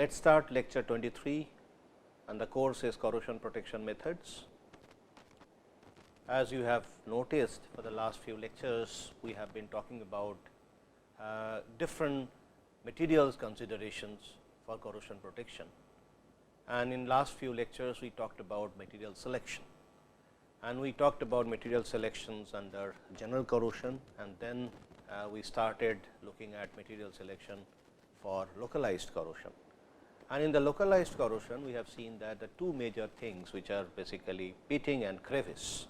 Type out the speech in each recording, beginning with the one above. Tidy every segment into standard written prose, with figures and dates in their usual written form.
Let us start lecture 23 and the course is corrosion protection methods. As you have noticed for the last few lectures, we have been talking about different materials considerations for corrosion protection, and in last few lectures we talked about material selection, and we talked about material selections under general corrosion, and then we started looking at material selection for localized corrosion. And in the localized corrosion, we have seen that the two major things which are basically pitting and crevice,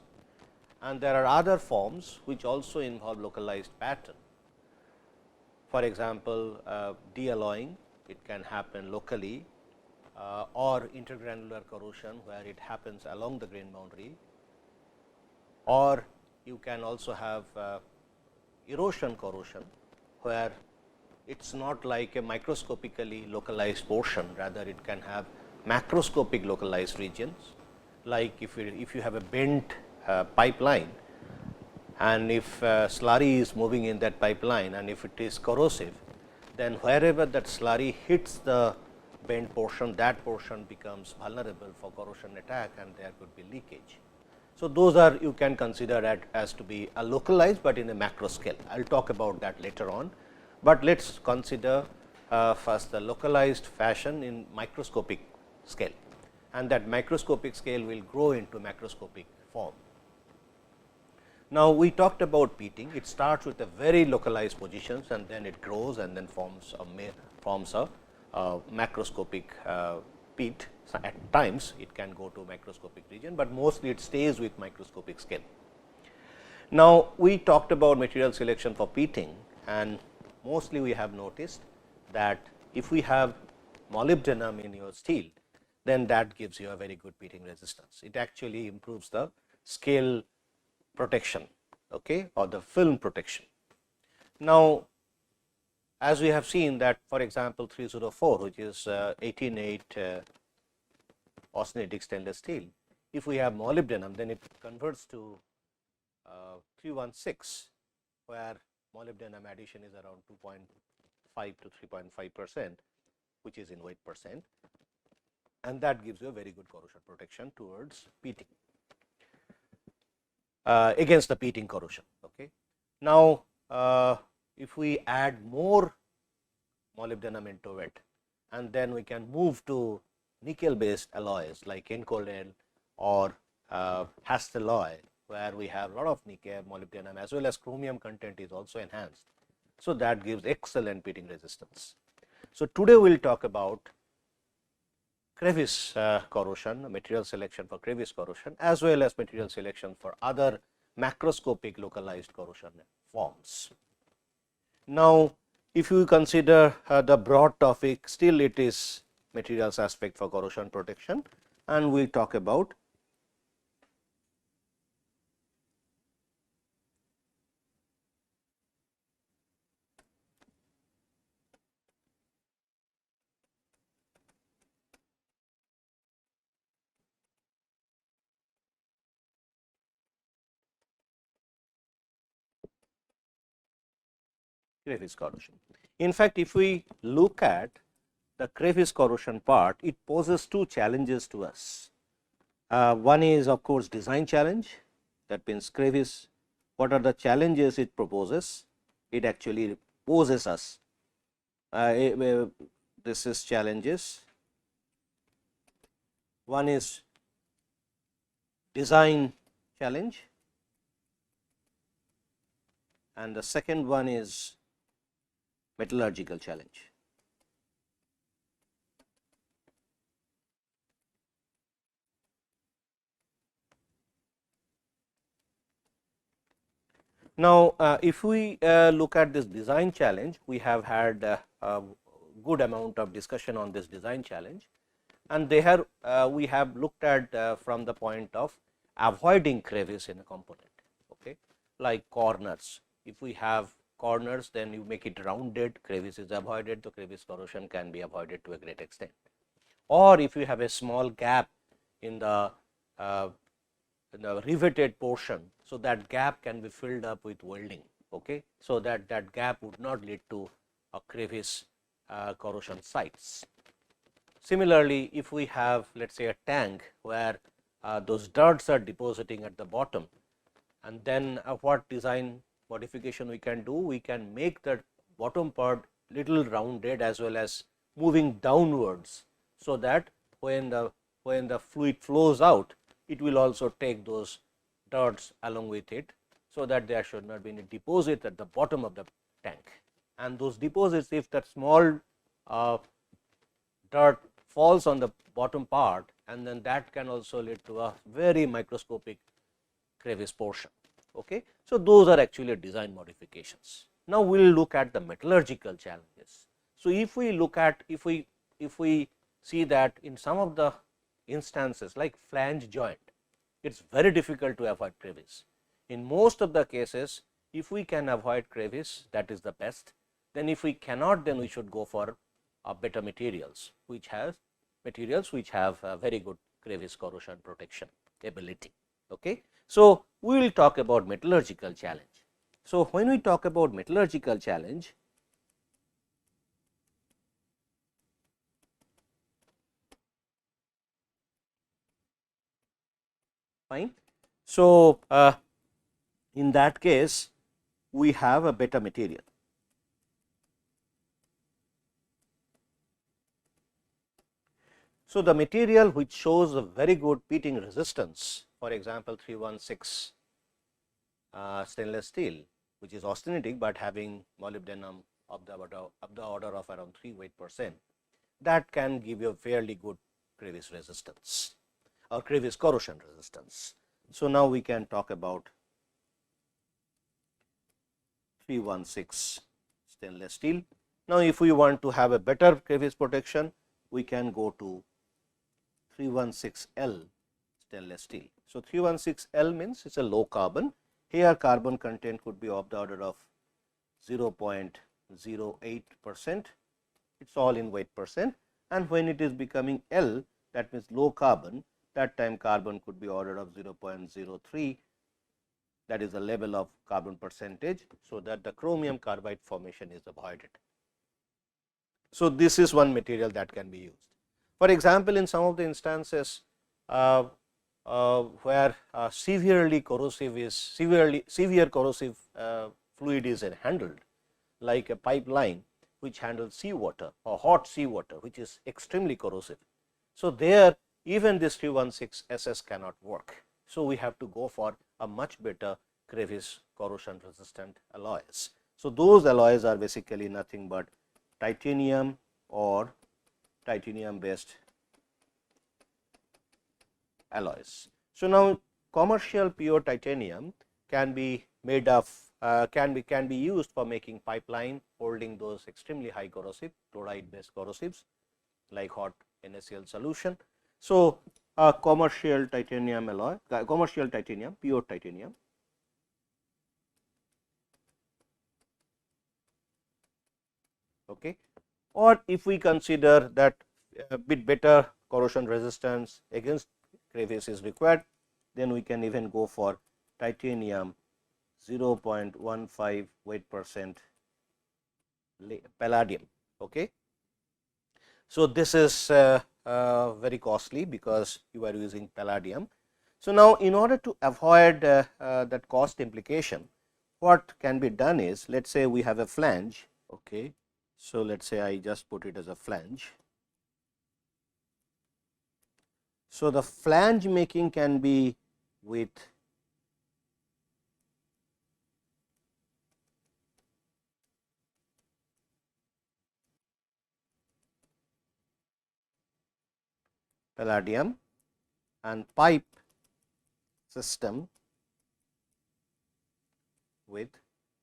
and there are other forms which also involve localized pattern. For example, de-alloying, it can happen locally, or intergranular corrosion where it happens along the grain boundary, or you can also have erosion corrosion where it is not like a microscopically localized portion, rather it can have macroscopic localized regions. Like if you have a bent pipeline, and if slurry is moving in that pipeline and if it is corrosive, then wherever that slurry hits the bent portion, that portion becomes vulnerable for corrosion attack and there could be leakage. So, those are you can consider as to be a localized, but in a macro scale. I will talk about that later on, but let us consider first the localized fashion in microscopic scale, and that microscopic scale will grow into macroscopic form. Now, we talked about pitting. It starts with a very localized positions and then it grows and then forms a macroscopic pit. So, at times it can go to macroscopic region, but mostly it stays with microscopic scale. Now, we talked about material selection for pitting, and mostly we have noticed that if we have molybdenum in your steel, then that gives you a very good pitting resistance. It actually improves the scale protection, okay, or the film protection. Now, as we have seen that, for example, 304, which is 18.8 austenitic stainless steel, if we have molybdenum, then it converts to 316, where molybdenum addition is around 2.5 to 3.5%, which is in weight percent, and that gives you a very good corrosion protection towards pitting. Against the pitting corrosion. Okay. Now, if we add more molybdenum into it, and then we can move to nickel based alloys like KANPUR-NPTEL or Hastelloy, where we have a lot of nickel, molybdenum, as well as chromium content is also enhanced. So, that gives excellent pitting resistance. So, today we will talk about crevice corrosion, material selection for crevice corrosion, as well as material selection for other macroscopic localized corrosion forms. Now, if you consider the broad topic, still it is materials aspect for corrosion protection, and we will talk about crevice corrosion. In fact, if we look at the crevice corrosion part, it poses two challenges to us. One is of course design challenge, that means crevice, what are the challenges it proposes? It actually poses us, this is challenges. One is design challenge, and the second one is metallurgical challenge. Now, if we look at this design challenge, we have had a good amount of discussion on this design challenge, and there we have looked at from the point of avoiding crevice in a component, okay, like corners. If we have corners, then you make it rounded, crevice is avoided, the crevice corrosion can be avoided to a great extent. Or if you have a small gap in the riveted portion, so that gap can be filled up with welding, okay, so that gap would not lead to a crevice corrosion sites. Similarly, if we have let us say a tank where those dirts are depositing at the bottom, and then what design modification we can do? We can make the bottom part little rounded as well as moving downwards, so that when the fluid flows out, it will also take those dirts along with it, so that there should not be any deposit at the bottom of the tank. And those deposits, if that small dirt falls on the bottom part, and then that can also lead to a very microscopic crevice portion. Okay. So, those are actually design modifications. Now, we will look at the metallurgical challenges. So, if we look at if we see that in some of the instances like flange joint, it is very difficult to avoid crevice. In most of the cases, if we can avoid crevice, that is the best. Then if we cannot, then we should go for better materials, which have a very good crevice corrosion protection ability. Okay. So, we will talk about metallurgical challenge. So, when we talk about metallurgical challenge, fine. So, in that case, we have a better material. So, the material which shows a very good pitting resistance, for example, 316 stainless steel, which is austenitic, but having molybdenum of the order of around 3 weight%, that can give you a fairly good crevice resistance or crevice corrosion resistance. So, now we can talk about 316 stainless steel. Now, if we want to have a better crevice protection, we can go to 316L stainless steel. So, 316L means it is a low carbon. Here carbon content could be of the order of 0.08%, it is all in weight%, and when it is becoming L, that means low carbon, that time carbon could be order of 0.03, that is the level of carbon percentage, so that the chromium carbide formation is avoided. So, this is one material that can be used. For example, in some of the instances where severe corrosive fluid is handled, like a pipeline which handles seawater or hot seawater, which is extremely corrosive. So, there even this 316 SS cannot work. So, we have to go for a much better crevice corrosion resistant alloys. So, those alloys are basically nothing but titanium or titanium based alloys. So, now commercial pure titanium can be made of can be used for making pipeline holding those extremely high corrosive chloride based corrosives like hot NaCl solution. So, commercial titanium alloy, commercial titanium, pure titanium. Okay. Or if we consider that a bit better corrosion resistance against crevice is required, then we can even go for titanium 0.15 weight% palladium. Okay. So, this is very costly because you are using palladium. So, now in order to avoid that cost implication, what can be done is, let us say we have a flange. Okay. So, let us say I just put it as a flange. So, the flange making can be with palladium and pipe system with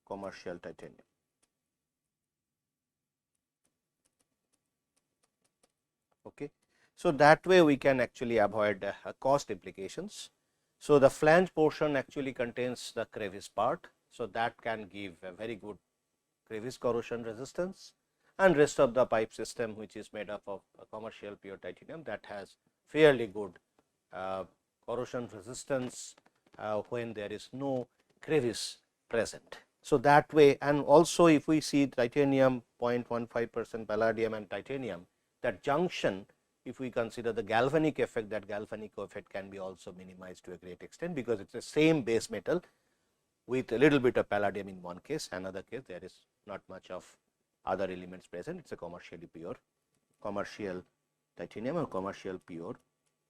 commercial titanium. Okay. So, that way we can actually avoid cost implications. So, the flange portion actually contains the crevice part. So, that can give a very good crevice corrosion resistance, and rest of the pipe system which is made up of commercial pure titanium, that has fairly good corrosion resistance when there is no crevice present. So, that way, and also if we see titanium 0.15% palladium and titanium, that junction if we consider the galvanic effect, that galvanic effect can be also minimized to a great extent, because it is the same base metal with a little bit of palladium in one case, another case there is not much of other elements present, it is a commercially pure commercial titanium or commercial pure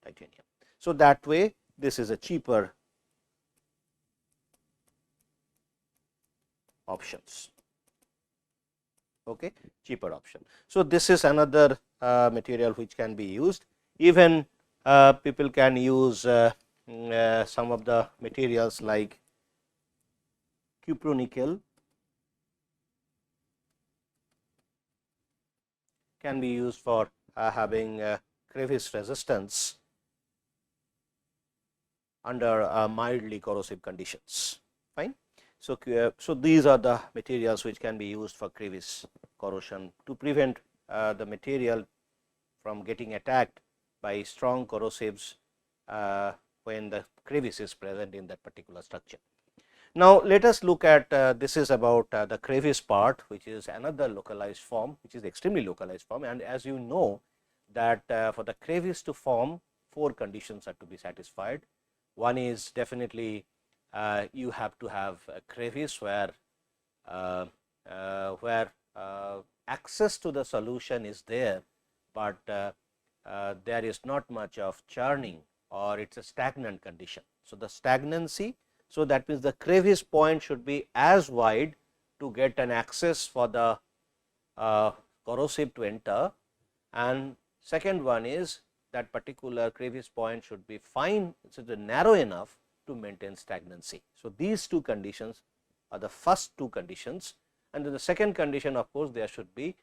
titanium. So, that way this is a cheaper options. Okay, cheaper option. So, this is another material which can be used. Even people can use some of the materials like cupro-nickel can be used for having crevice resistance under mildly corrosive conditions. Fine. So, so these are the materials which can be used for crevice corrosion to prevent the material from getting attacked by strong corrosives when the crevice is present in that particular structure. Now, let us look at this is about the crevice part, which is another localized form, which is extremely localized form, and as you know that for the crevice to form, 4 conditions are to be satisfied. One is definitely you have to have a crevice where access to the solution is there, but there is not much of churning or it is a stagnant condition. So, the stagnancy, so that means the crevice point should be as wide to get an access for the corrosive to enter, and second one is that particular crevice point should be fine, so narrow enough to maintain stagnancy. So, these 2 conditions are the first 2 conditions, and then the second condition, of course, there should be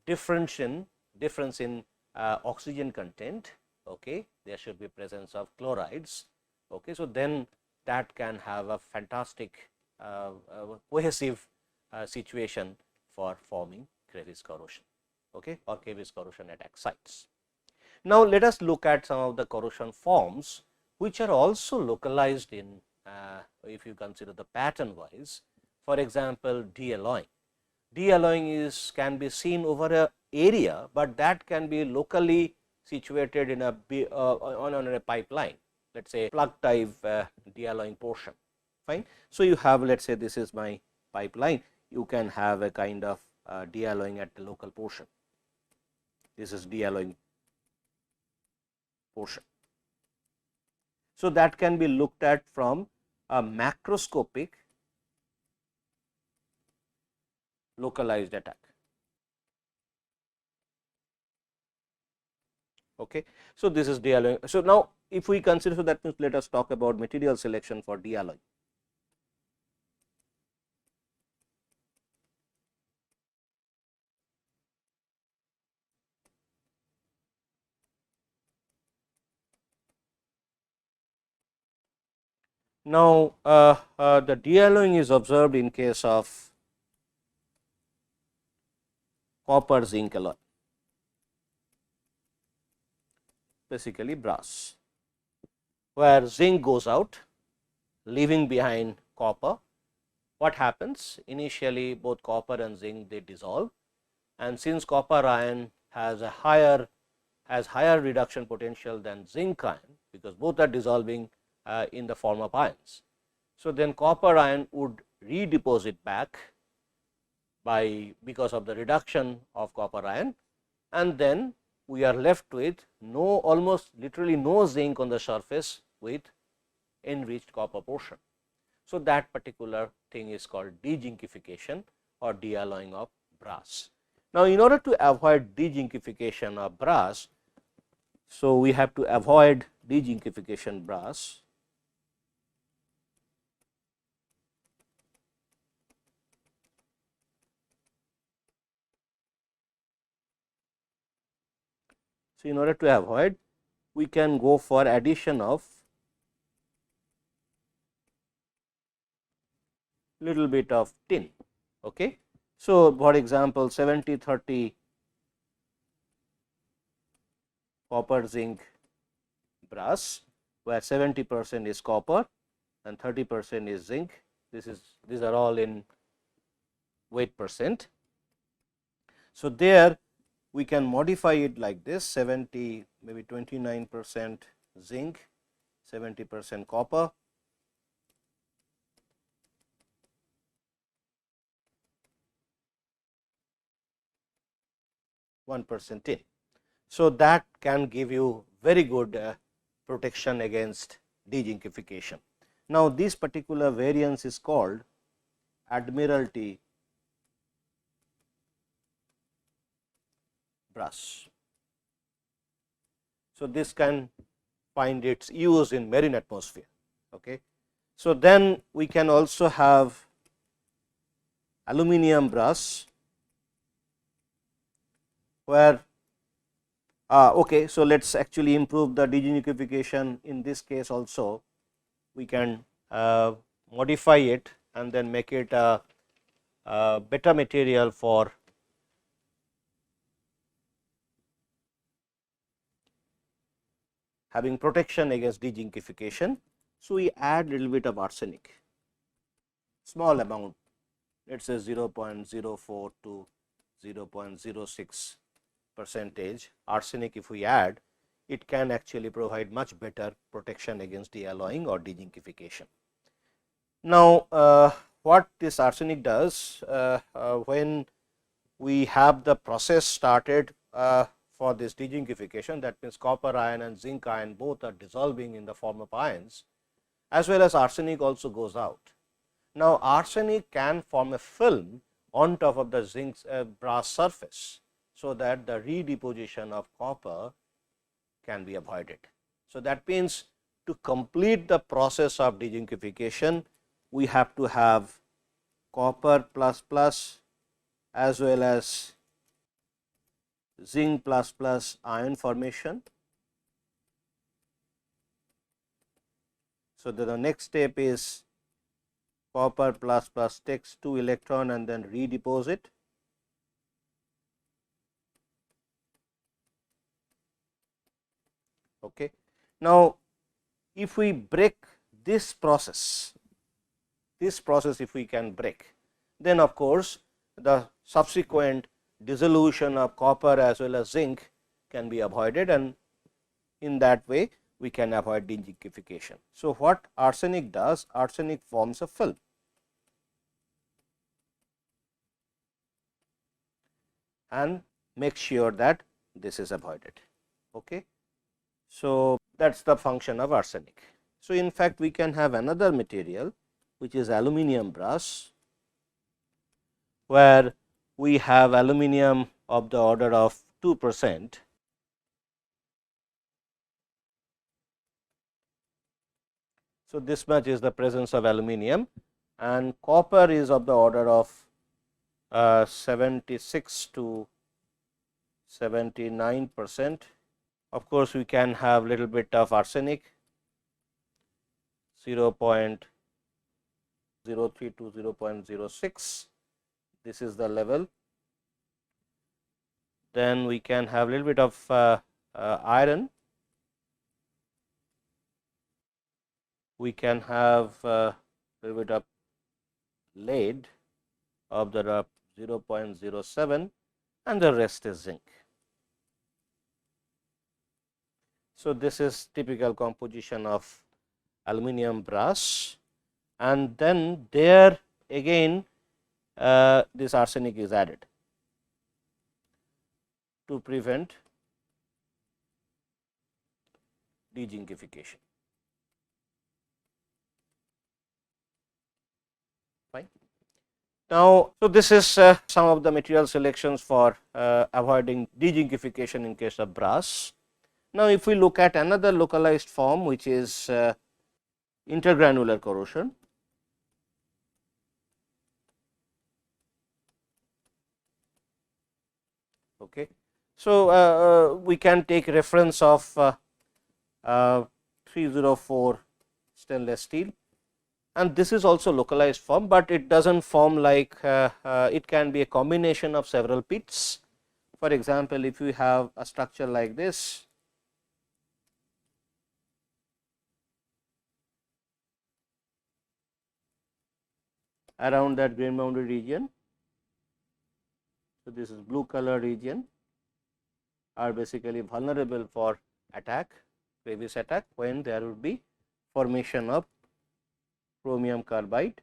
difference in oxygen content. Okay. There should be presence of chlorides. Okay. So, then that can have a fantastic cohesive situation for forming crevice corrosion, okay, or crevice corrosion attack sites. Now, let us look at some of the corrosion forms which are also localized in if you consider the pattern wise. For example, de-alloying. De-alloying is can be seen over a area, but that can be locally situated in a on a pipeline, let us say plug type de-alloying portion. Fine. So, you have let us say this is my pipeline, you can have a kind of de-alloying at the local portion. This is de-alloying portion. So, that can be looked at from a macroscopic localized attack. Okay. So, this is de-alloying. So, now if we consider, so that means let us talk about material selection for de-alloying. Now, the de-alloying is observed in case of copper zinc alloy, basically brass, where zinc goes out leaving behind copper. What happens? Initially both copper and zinc they dissolve, and since copper ion has a higher reduction potential than zinc ion, because both are dissolving in the form of ions. So, then copper ion would redeposit back because of the reduction of copper ion, and then we are left with almost literally no zinc on the surface with enriched copper portion. So, that particular thing is called dezinkification or de-alloying of brass. Now, in order to avoid dezinkification of brass, so we have to avoid dezinkification brass. So, in order to avoid, we can go for addition of little bit of tin. Okay. So, for example, 70-30 copper zinc brass, where 70% is copper and 30% is zinc. These are all in weight percent. So, there we can modify it like this: 70, maybe 29% zinc, 70% copper, %1 tin. So, that can give you very good protection against dezincification. Now, this particular variance is called Admiralty brass. So, this can find its use in marine atmosphere. Okay. So, then we can also have aluminum brass, where okay. So, let us actually improve the dezincification. In this case also we can modify it and then make it a better material for having protection against dezincification. So, we add little bit of arsenic, small amount, let us say 0.04 to 0.06 percentage arsenic. If we add, it can actually provide much better protection against dealloying or dezincification. Now, what this arsenic does, when we have the process started for this dezincification, that means copper ion and zinc ion both are dissolving in the form of ions, as well as arsenic also goes out. Now, arsenic can form a film on top of the zinc brass surface, so that the redeposition of copper can be avoided. So, that means to complete the process of dezincification, we have to have copper plus plus as well as zinc plus plus ion formation. So, the next step is copper plus plus takes 2 electron and then redeposit. Okay. Now, if we break this process if we can break, then of course, the subsequent dissolution of copper as well as zinc can be avoided, and in that way we can avoid dezincification. So, what arsenic does? Arsenic forms a film and make sure that this is avoided. Okay. So, that is the function of arsenic. So, in fact, we can have another material which is aluminum brass, where we have aluminum of the order of 2%. So, this much is the presence of aluminum, and copper is of the order of 76 to 79%. Of course, we can have little bit of arsenic, 0.03 to 0.06. This is the level. Then we can have little bit of iron. We can have little bit of lead of the 0.07, and the rest is zinc. So, this is typical composition of aluminum brass, and then there again this arsenic is added to prevent dezincification. Fine. Now, so this is some of the material selections for avoiding dezincification in case of brass. Now, if we look at another localized form, which is intergranular corrosion. Okay. So, we can take reference of 304 stainless steel, and this is also localized form, but it does not form like it can be a combination of several pits. For example, if you have a structure like this, around that grain boundary region. So, this is blue color region, are basically vulnerable for attack, Crevice attack, when there would be formation of chromium carbide.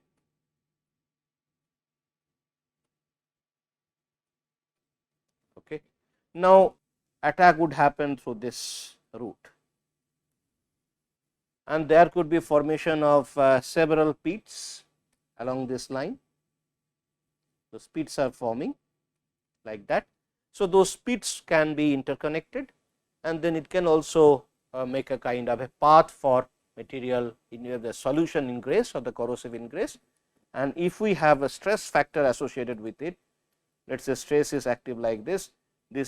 Okay. Now, attack would happen through this route, and there could be formation of several pits along this line. Those pits are forming like that. So, those pits can be interconnected, and then it can also make a kind of a path for material in the solution ingress or the corrosive ingress. And if we have a stress factor associated with it, let us say stress is active like this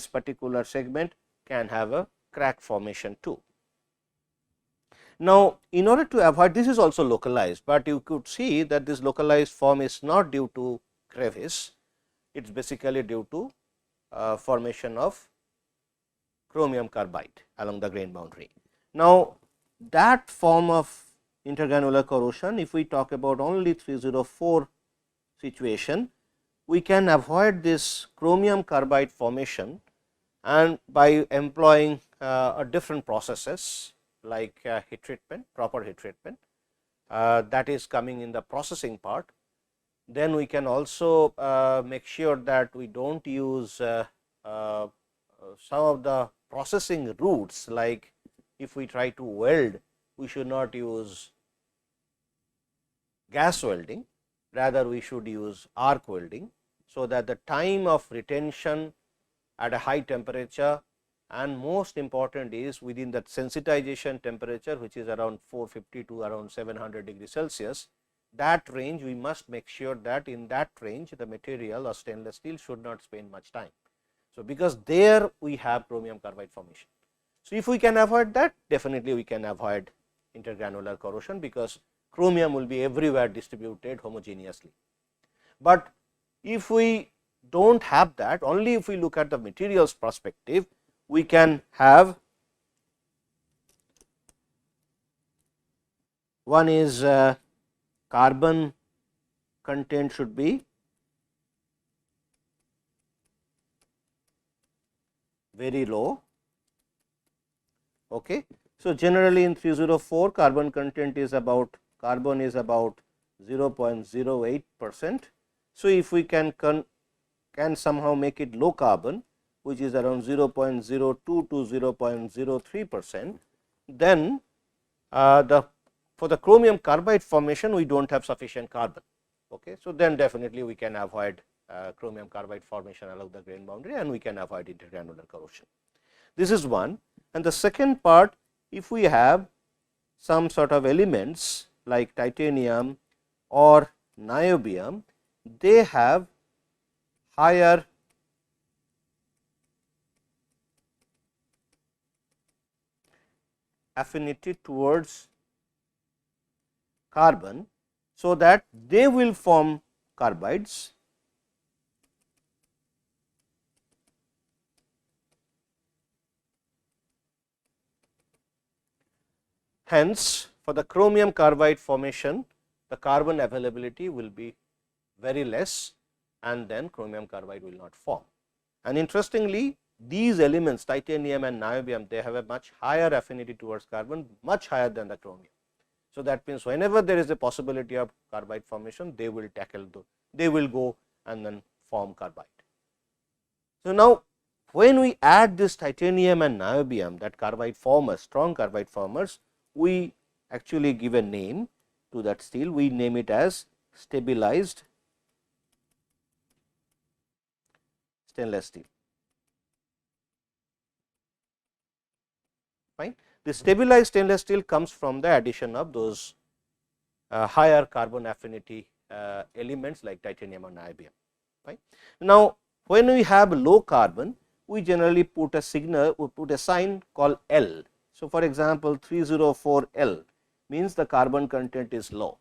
particular segment can have a crack formation too. Now, in order to avoid, this is also localized, but you could see that this localized form is not due to crevice, it is basically due to formation of chromium carbide along the grain boundary. Now, that form of intergranular corrosion, if we talk about only 304 situation, we can avoid this chromium carbide formation, and by employing different processes like heat treatment, proper heat treatment, that is coming in the processing part. Then we can also make sure that we do not use some of the processing routes, like if we try to weld, we should not use gas welding, rather we should use arc welding. So, that the time of retention at a high temperature, and most important is within that sensitization temperature, which is around 450 to around 700 degrees Celsius, that range we must make sure that in that range the material or stainless steel should not spend much time. So, because there we have chromium carbide formation. So, if we can avoid that, definitely we can avoid intergranular corrosion, because chromium will be everywhere distributed homogeneously. But if we do not have that, only if we look at the materials perspective, we can have one is carbon content should be very low. Okay. So, generally in 304 carbon content is about 0.08%. So, if we can somehow make it low carbon, which is around 0.02 to 0.03%, then for the chromium carbide formation we do not have sufficient carbon. Okay. So, then definitely we can avoid chromium carbide formation along the grain boundary, and we can avoid intergranular corrosion. This is one. And the second part, if we have some sort of elements like titanium or niobium, they have higher affinity towards carbon, so that they will form carbides. Hence, for the chromium carbide formation, the carbon availability will be very less, and then chromium carbide will not form. And interestingly, these elements titanium and niobium, they have a much higher affinity towards carbon, much higher than the chromium. So, that means whenever there is a possibility of carbide formation, they will they will go and then form carbide. So, now when we add this titanium and niobium, that carbide formers, strong carbide formers, we actually give a name to that steel. We name it as stabilized stainless steel. Fine. The stabilized stainless steel comes from the addition of those higher carbon affinity elements like titanium or niobium. Fine. Now, when we have low carbon, we generally put a signal, we put a sign called L. So, for example, 304 L means the carbon content is low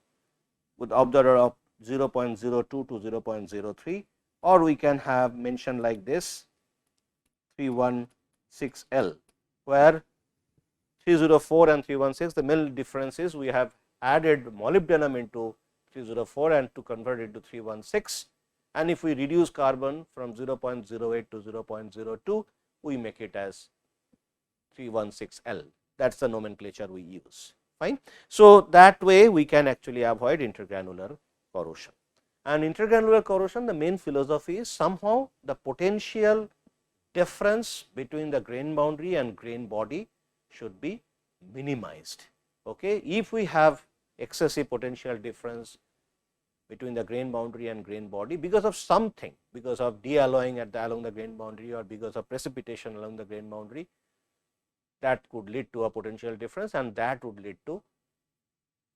with of the order of 0.02 to 0.03, or we can have mentioned like this 316 L, where 304 and 316, the main difference is we have added molybdenum into 304 and to convert it to 316, and if we reduce carbon from 0.08 to 0.02, we make it as 316L. That is the nomenclature we use, fine. So, that way we can actually avoid intergranular corrosion. And intergranular corrosion, the main philosophy is somehow the potential difference between the grain boundary and grain body should be minimized. Okay. If we have excessive potential difference between the grain boundary and grain body because of something, because of de-alloying along the grain boundary or because of precipitation along the grain boundary, that could lead to a potential difference and that would lead to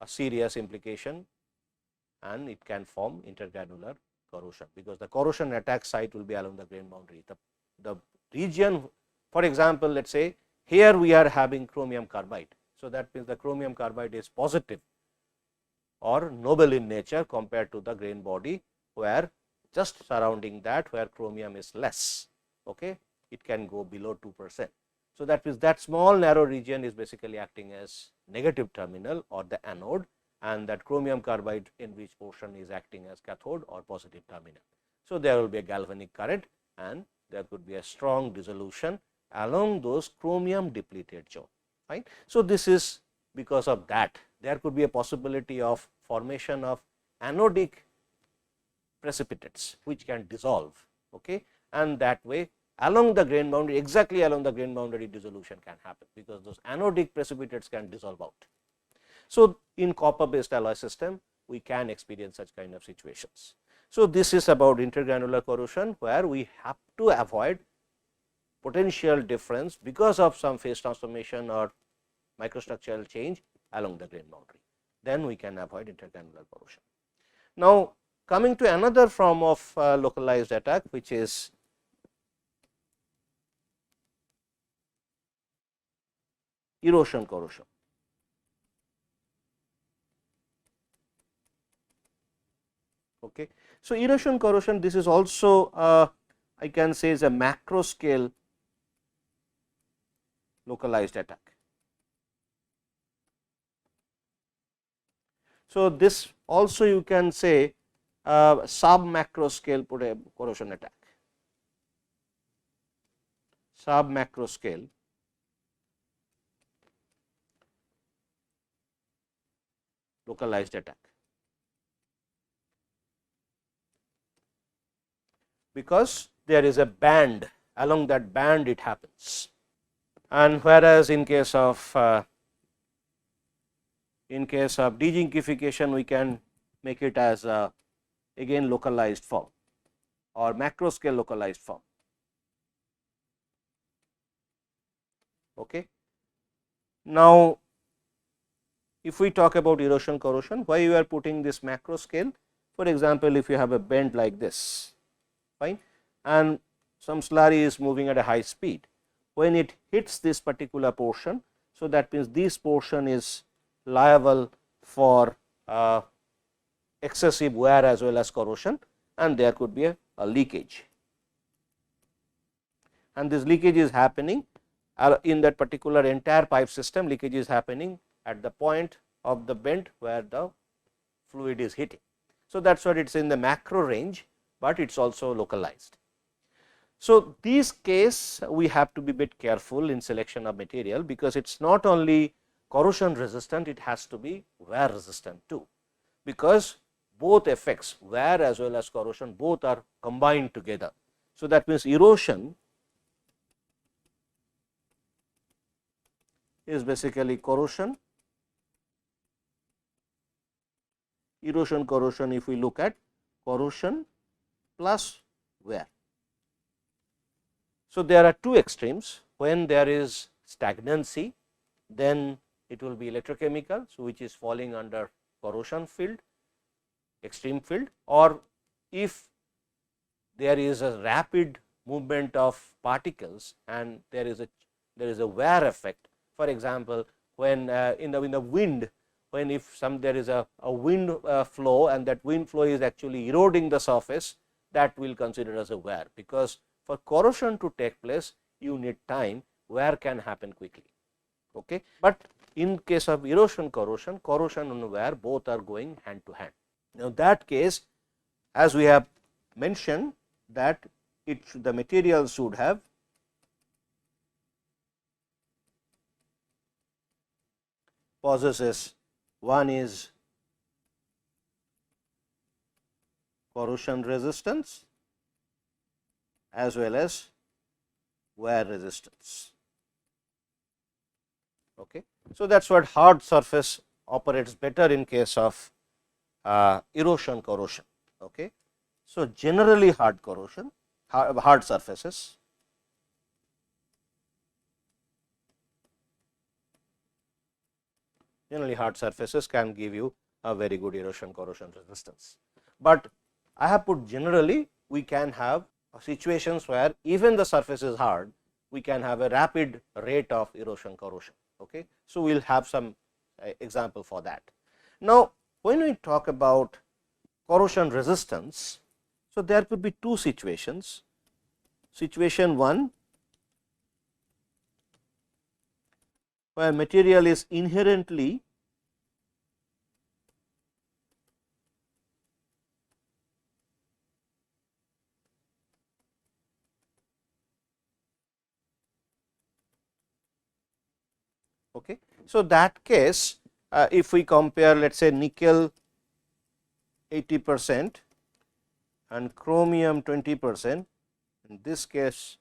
a serious implication and it can form intergranular corrosion, because the corrosion attack site will be along the grain boundary. The region, for example, let us say here we are having chromium carbide. So, that means the chromium carbide is positive or noble in nature compared to the grain body, where just surrounding that where chromium is less, okay, it can go below 2%. So, that means that small narrow region is basically acting as negative terminal or the anode, and that chromium carbide enriched portion is acting as cathode or positive terminal. So, there will be a galvanic current and there could be a strong dissolution along those chromium depleted zone, right. So, this is because of that there could be a possibility of formation of anodic precipitates which can dissolve, okay, and that way along the grain boundary, exactly along the grain boundary dissolution can happen, because those anodic precipitates can dissolve out. So, in copper based alloy system we can experience such kind of situations. So, this is about intergranular corrosion, where we have to avoid potential difference because of some phase transformation or microstructural change along the grain boundary, then we can avoid intergranular corrosion. Now, coming to another form of localized attack, which is erosion corrosion. Okay. So, erosion corrosion, this is also I can say is a macro scale localized attack. So, this also you can say sub macro scale corrosion attack, sub macro scale localized attack, because there is a band, along that band it happens, and whereas in case of dezincification we can make it as again localized form or macro scale localized form. Okay. Now, if we talk about erosion corrosion, why you are putting this macro scale? For example, if you have a bend like this, fine, and some slurry is moving at a high speed, when it hits this particular portion, so that means this portion is liable for excessive wear as well as corrosion, and there could be a leakage, and this leakage is happening in that particular entire pipe system. Leakage is happening at the point of the bend where the fluid is hitting. So, that is what it is in the macro range, but it is also localized. So, this case we have to be bit careful in selection of material, because it is not only corrosion resistant, it has to be wear resistant too, because both effects, wear as well as corrosion, both are combined together. So, that means erosion is basically corrosion. Erosion corrosion, if we look at corrosion plus wear. So, there are two extremes. When there is stagnancy, then it will be electrochemical, so which is falling under corrosion field, extreme field, or if there is a rapid movement of particles and there is a wear effect. For example, when in the wind, when if there is a wind flow and that wind flow is actually eroding the surface, that will consider as a wear, because for corrosion to take place you need time, wear can happen quickly. Okay. But in case of erosion corrosion, corrosion and wear both are going hand to hand. Now, that case, as we have mentioned, that the material should have possesses, one is corrosion resistance as well as wear resistance. Okay. So, that is what hard surface operates better in case of erosion corrosion. Okay. So, generally hard corrosion, hard surfaces, generally hard surfaces can give you a very good erosion corrosion resistance. But I have put generally, we can have situations where even the surface is hard, we can have a rapid rate of erosion corrosion. Okay. So, we will have some example for that. Now, when we talk about corrosion resistance, so there could be two situations. Situation 1, where material is inherently okay. So, that case if we compare let us say nickel 80% and chromium 20% in this case,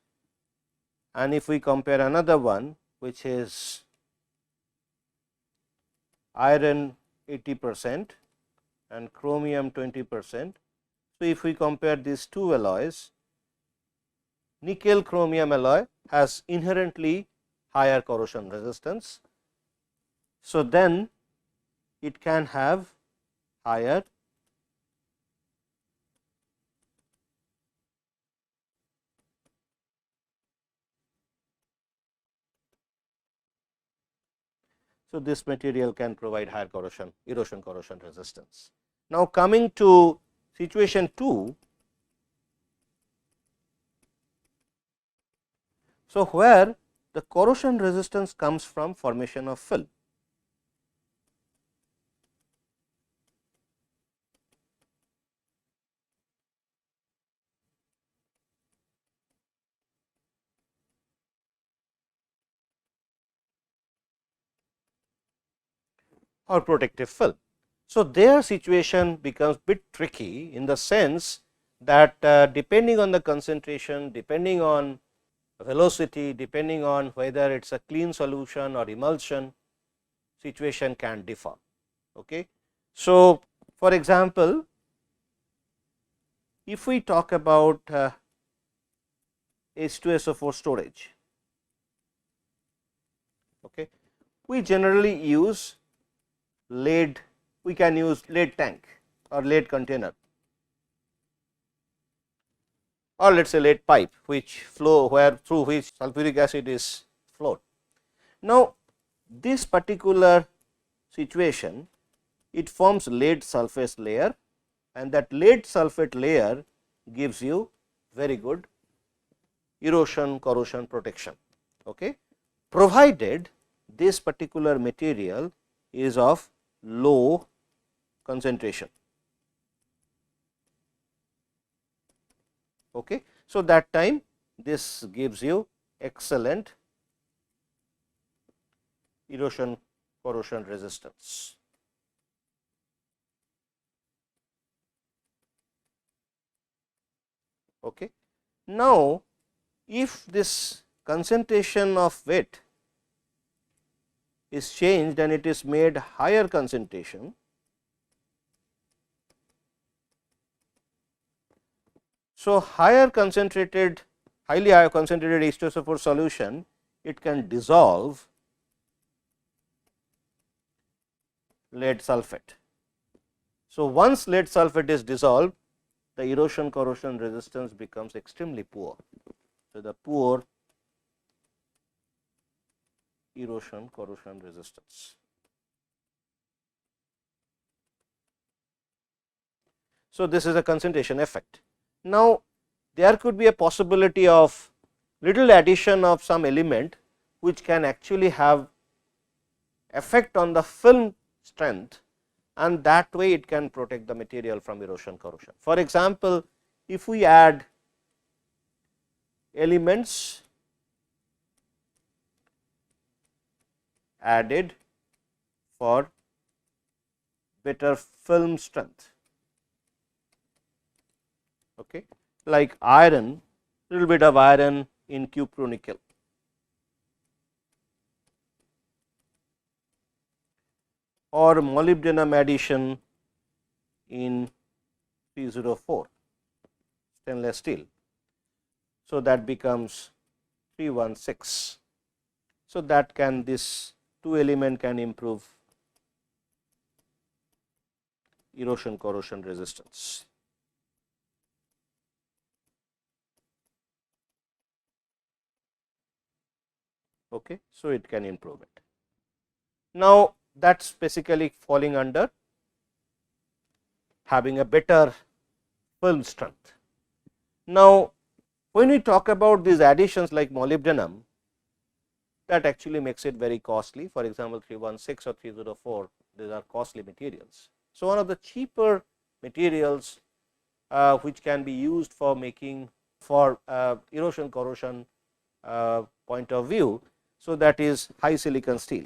and if we compare another one which is iron 80% and chromium 20%. So, if we compare these two alloys, nickel chromium alloy has inherently higher corrosion resistance. So, then it can have higher so this material can provide higher corrosion erosion corrosion resistance. Now, coming to situation 2, so where the corrosion resistance comes from formation of film. Or protective film. So, their situation becomes bit tricky in the sense that depending on the concentration, depending on velocity, depending on whether it is a clean solution or emulsion, situation can differ. Okay. So, for example, if we talk about H2SO4 storage, okay, we generally use lead, we can use lead tank or lead container or let us say lead pipe which flow where through which sulfuric acid is flowed. Now, this particular situation, it forms lead sulfate layer and that lead sulfate layer gives you very good erosion corrosion protection, okay, provided this particular material is of low concentration. Okay. So, that time this gives you excellent erosion corrosion resistance. Okay. Now, if this concentration of wet is changed and it is made higher concentration, so higher concentrated highly higher concentrated H2SO4 solution, it can dissolve lead sulfate. So, once lead sulfate is dissolved, the erosion corrosion resistance becomes extremely poor. So, the poor erosion corrosion resistance. So, this is a concentration effect. Now, there could be a possibility of little addition of some element which can actually have effect on the film strength, and that way it can protect the material from erosion corrosion. For example, if we add elements added for better film strength. Okay. Like iron, little bit of iron in cupro-nickel, or molybdenum addition in 304 stainless steel. So, that becomes 316. So, that can this two element can improve erosion corrosion resistance. Okay. So, it can improve it. Now, that is basically falling under having a better film strength. Now, when we talk about these additions like molybdenum, that actually makes it very costly. For example, 316 or 304, these are costly materials. So, one of the cheaper materials which can be used for making for erosion corrosion point of view. So, that is high silicon steel.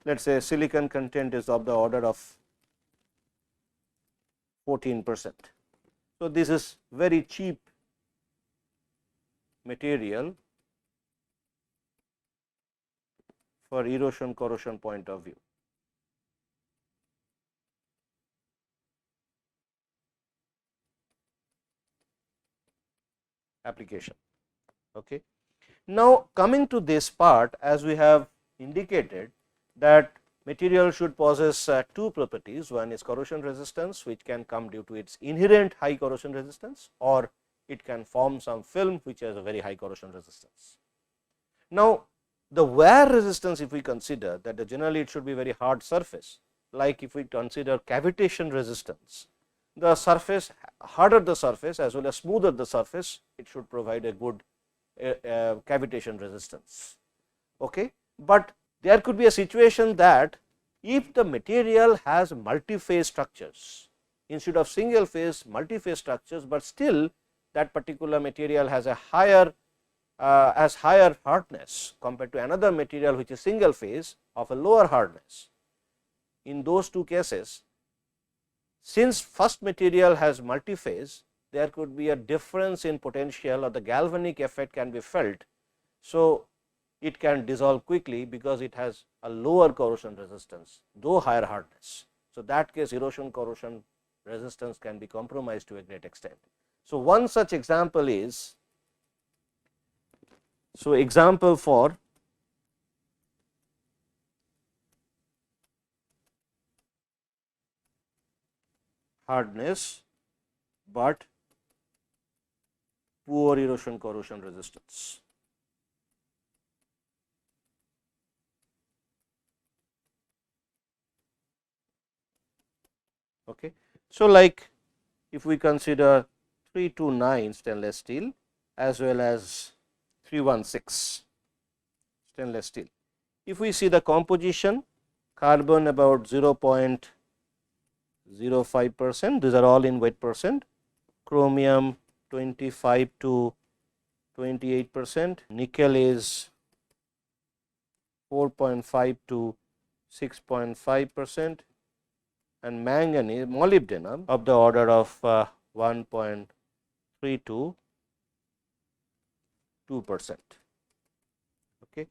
Let us say silicon content is of the order of 14%. So, this is very cheap material for erosion corrosion point of view. Application. Okay. Now, coming to this part, as we have indicated that material should possess two properties. One is corrosion resistance, which can come due to its inherent high corrosion resistance, or it can form some film which has a very high corrosion resistance. Now, the wear resistance, if we consider that generally it should be very hard surface, like if we consider cavitation resistance, the surface harder the surface as well as smoother the surface, it should provide a good cavitation resistance. Okay. But there could be a situation that if the material has multi-phase structures instead of single phase, multi-phase structures, but still that particular material has a higher higher hardness compared to another material which is single phase of a lower hardness. In those two cases, since first material has multi-phase, there could be a difference in potential or the galvanic effect can be felt. So, it can dissolve quickly because it has a lower corrosion resistance, though higher hardness. So, that case erosion corrosion resistance can be compromised to a great extent. So, one such example is, so example for hardness, but poor erosion corrosion resistance. Okay. So, like if we consider 329 stainless steel as well as 316 stainless steel. If we see the composition, carbon about 0.05%, these are all in weight percent, chromium 25 to 28%, nickel is 4.5 to 6.5%, and manganese molybdenum of the order of 1.3 to 2%. Okay.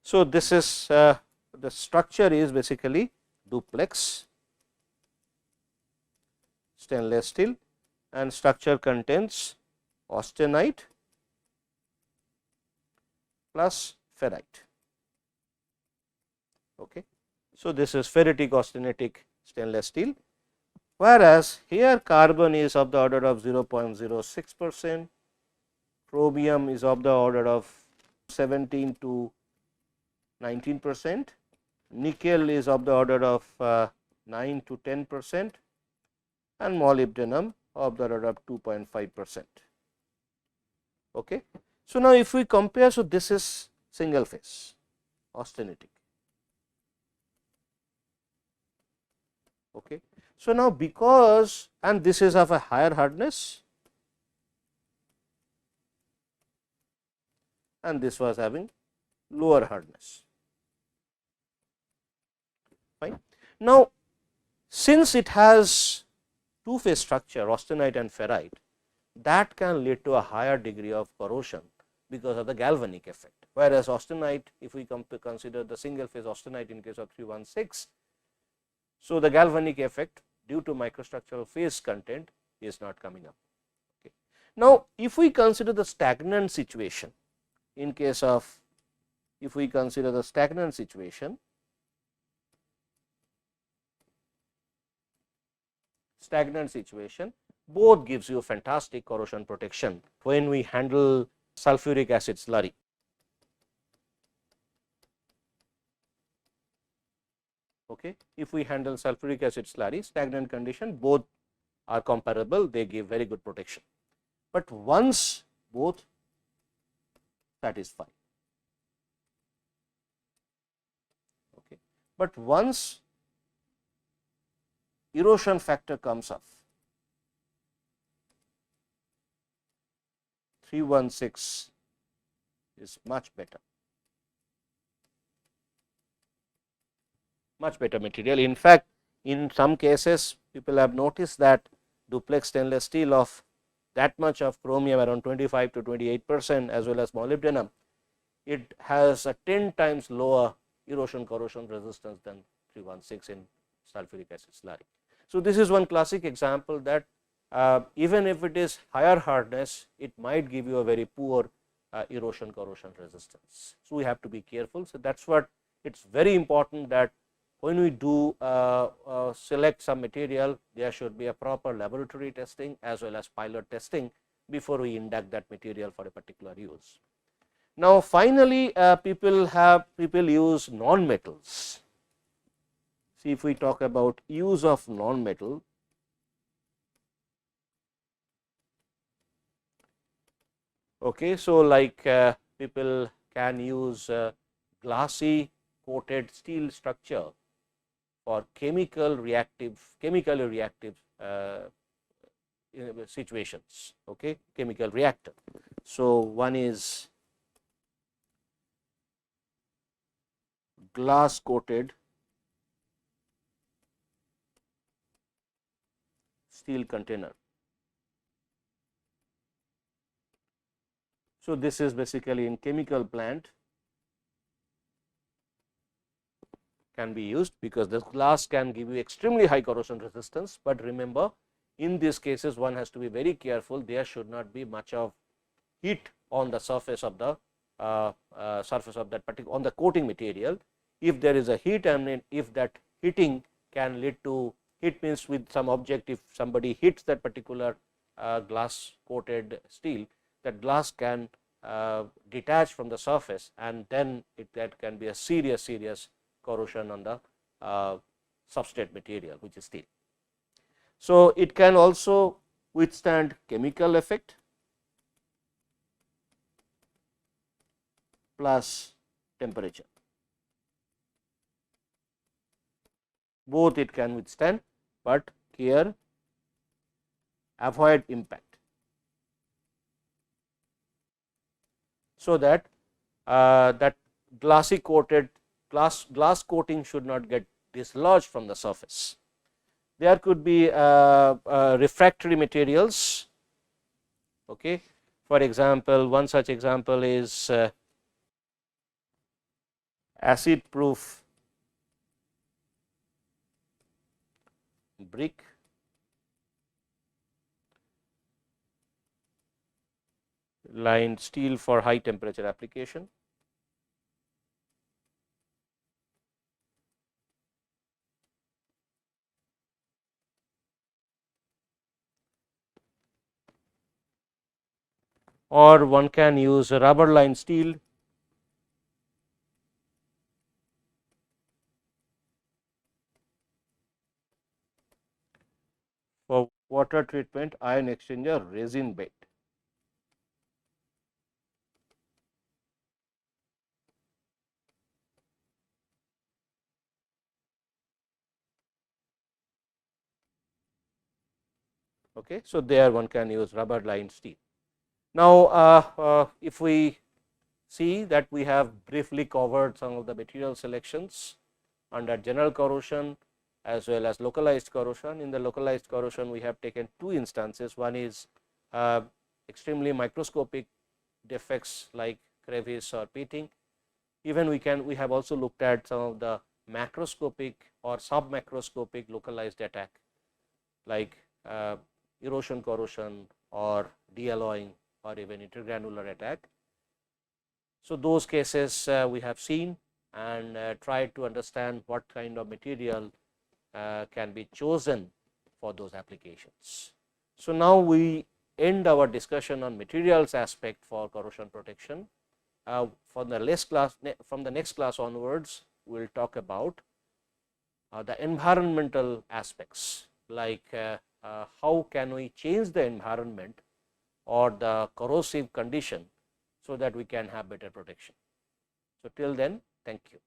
So, this is the structure is basically duplex stainless steel, and structure contains austenite plus ferrite. Okay. So, this is ferritic austenitic stainless steel, whereas here carbon is of the order of 0.06%, chromium is of the order of 17 to 19%, nickel is of the order of 9 to 10%, and molybdenum of the order of 2.5%. Okay. So, now if we compare, so this is single phase austenitic. Okay. So, now because and this is of a higher hardness and this was having lower hardness. Fine. Now, since it has two phase structure austenite and ferrite, that can lead to a higher degree of corrosion because of the galvanic effect. Whereas, austenite, if we consider the single phase austenite in case of 316, so the galvanic effect due to microstructural phase content is not coming up. Okay. Now, if we consider the stagnant situation in case of, if we consider the stagnant situation, both gives you fantastic corrosion protection when we handle sulfuric acid slurry. Okay. If we handle sulfuric acid slurry, stagnant condition, both are comparable, they give very good protection. But once both satisfy, okay. But once erosion factor comes up, 316 is much better material. In fact, in some cases people have noticed that duplex stainless steel of that much of chromium, around 25 to 28% as well as molybdenum, it has a 10 times lower erosion corrosion resistance than 316 in sulfuric acid slurry. So, this is one classic example that even if it is higher hardness, it might give you a very poor erosion corrosion resistance. So, we have to be careful. So, that is what it is very important that when we do select some material, there should be a proper laboratory testing as well as pilot testing before we induct that material for a particular use. Now, finally, people use non-metals. See, if we talk about use of non-metal, okay, so like people can use glassy coated steel structure for chemically reactive situations, okay, chemical reactor. So, one is glass coated steel container. So, this is basically in chemical plant can be used because this glass can give you extremely high corrosion resistance, but remember in these cases one has to be very careful, there should not be much of heat on the surface of the that particular on the coating material. If there is a heat, and if that heating can lead to heat, means with some object, if somebody hits that particular glass coated steel, that glass can detach from the surface, and then that can be a serious corrosion on the substrate material, which is steel. So, it can also withstand chemical effect plus temperature, both it can withstand, but here avoid impact. So, that that glassy coated glass coating should not get dislodged from the surface. There could be refractory materials. Okay. For example, one such example is acid proof brick, lined steel for high temperature application. Or one can use rubber lined steel for water treatment, ion exchanger, resin bed. Okay. So, there one can use rubber lined steel. Now, if we see that we have briefly covered some of the material selections under general corrosion as well as localized corrosion. In the localized corrosion, we have taken two instances. One is extremely microscopic defects like crevice or pitting. Even we have also looked at some of the macroscopic or submacroscopic localized attack like erosion corrosion or dealloying or even intergranular attack. So, those cases we have seen and tried to understand what kind of material can be chosen for those applications. So, now we end our discussion on materials aspect for corrosion protection. From the next class onwards, we will talk about the environmental aspects like how can we change the environment or the corrosive condition, so that we can have better protection. So, till then, thank you.